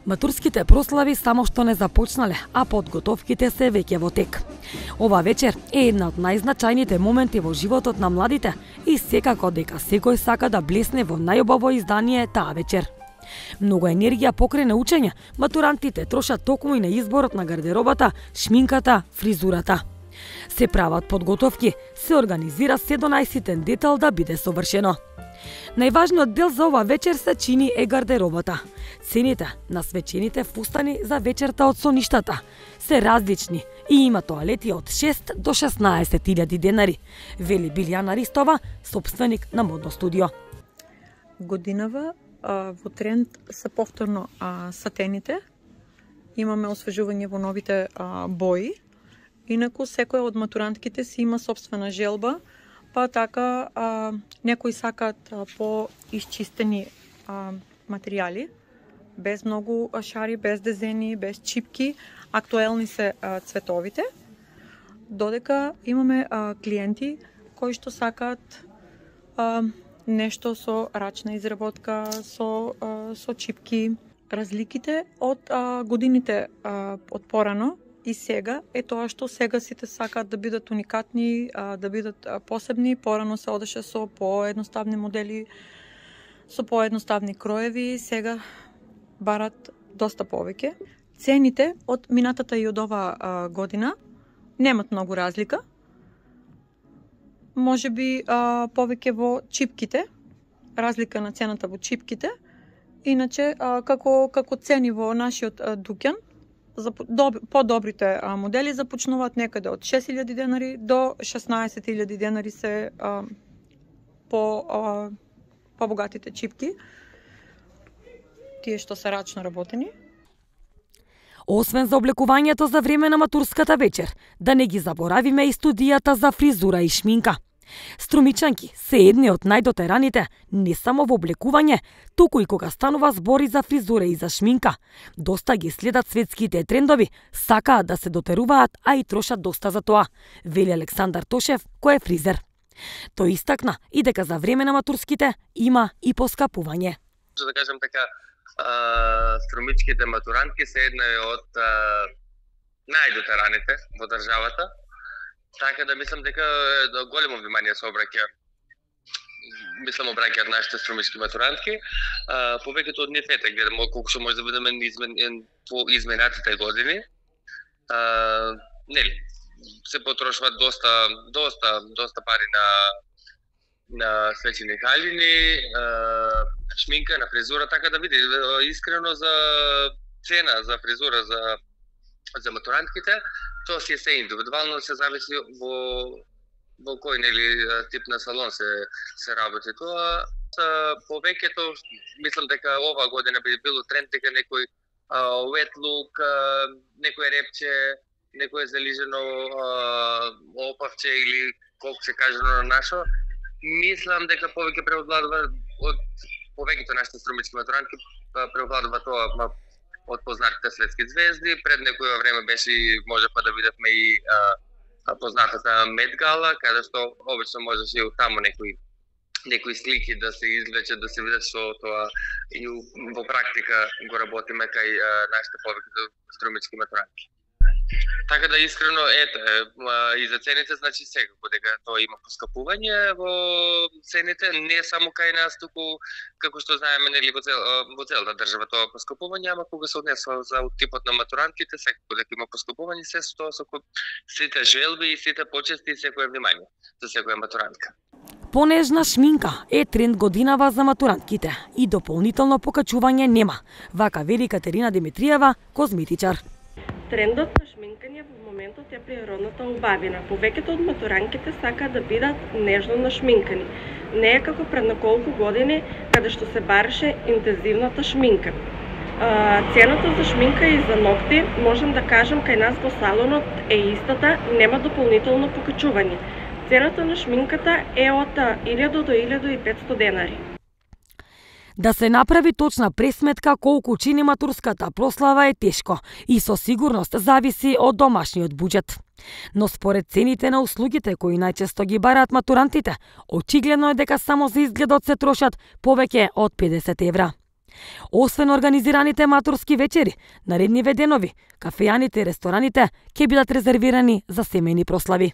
Матурските прослави само што не започнале, а подготовките се веќе во тек. Ова вечер е една од најзначајните моменти во животот на младите и секако дека секој сака да блесне во најубаво издание таа вечер. Многу енергија покрај научење, матурантите трошат токму и на изборот на гардеробата, шминката, фризурата. Се прават подготовки, се организира се до најситен детал да биде совршено. Најважниот дел за ова вечер се чини е гардеробата. Цените на свечените фустани за вечерта од соништата се различни и има тоалети од 6 до 16.000 денари, вели Билјана Ристова, собственик на модно студио. Годинава во тренд се повторно сатените. Имаме освежување во новите бои. Инаку секоја од матурантките си има собствена желба, па така некои сакаат по-исчистени материјали, без многу шари, без дезени, без чипки, актуелни се цветовите. Додека имаме клиенти кои што сакаат нешто со рачна изработка, со чипки. Разликите од годините од порано и сега е тоа што сега сите сакаат да бидат уникатни, да бидат посебни. Порано се одеше со поедноставни модели, со поедноставни кроеви, сега барат доста повеќе. Цените од минатата и од ова година немат многу разлика. Можеби повеќе во чипките, разлика на цената во чипките. Иначе како цени во нашиот дуќан, за подобрите модели започнуваат некаде од 6.000 денари до 16.000 денари се побогатите чипки, тие што се рачно работени. Освен за облекувањето за време на матурската вечер, да не ги заборавиме и студијата за фризура и шминка. Струмичанки се едни од најдотераните не само во облекување, туку и кога станува збори за фризура и за шминка. Доста ги следат светските трендови, сакаат да се дотеруваат, а и трошат доста за тоа, вели Александар Тошев, кој е фризер. Тој истакна и дека за време на матурските има и поскапување. Да кажам така, струмичките матурантки се една од најдотераните во државата. Така да мислам дека големо внимание се обраќа. Обраќаат нашите струмички матурантки. Повеќето од нив гледам колку што може да бидеме по изминатите години. Нели, се потрошуваат доста пари на свечени халини, шминка, на фризура, така да види искрено за цена за фризура за матурантките. Тоа си е се индивидуално, се зависи во кој тип на салон се работи тоа. Повеќето мислам дека ова година би било тренд дека некој wet look, некој репче, некој залижено опавче или колку се кажано на нашо. Мислам дека повеќе преовладува од повеќето нашите струмички матурантки, преовладува тоа од познатите светски звезди. Пред некој време беше, можевме да видевме и познатата Met Gala, каде што обично можеше и таму некои слики да се извлечат, да се видат што тоа и во практика го работиме кај нашите повеќето струмички матурантки. Така да искрено и за цените, значи секако дека тоа има поскапување во цените, не само кај нас, туку како што знаеме во целата држава тоа поскапување, ама кога се однесува за типот на матурантките, секако дека има поскапување, се со тоа со сите желби и сите почести и секое внимание за секоја матурантка. Понежна шминка е тренд годинава за матурантките и дополнително покачување нема, вака вели Катерина Димитриева, козметичар. Трендот на шминкање во моментот е природната убавина. Повеќето од матуранките сакаат да бидат нежно нашминкани. Не е како пред неколку години, каде што се бареше интензивната шминка. Цената за шминка и за ногти, можем да кажем кај нас во салонот е истата, нема дополнително покачување. Цената на шминката е од 1000 до 1500 денари. Да се направи точна пресметка колку чини матурската прослава е тешко и со сигурност зависи од домашниот буџет. Но според цените на услугите кои најчесто ги бараат матурантите, очигледно е дека само за изгледот се трошат повеќе од 50 евра. Освен организираните матурски вечери, наредниве денови, кафејаните и рестораните ќе бидат резервирани за семејни прослави.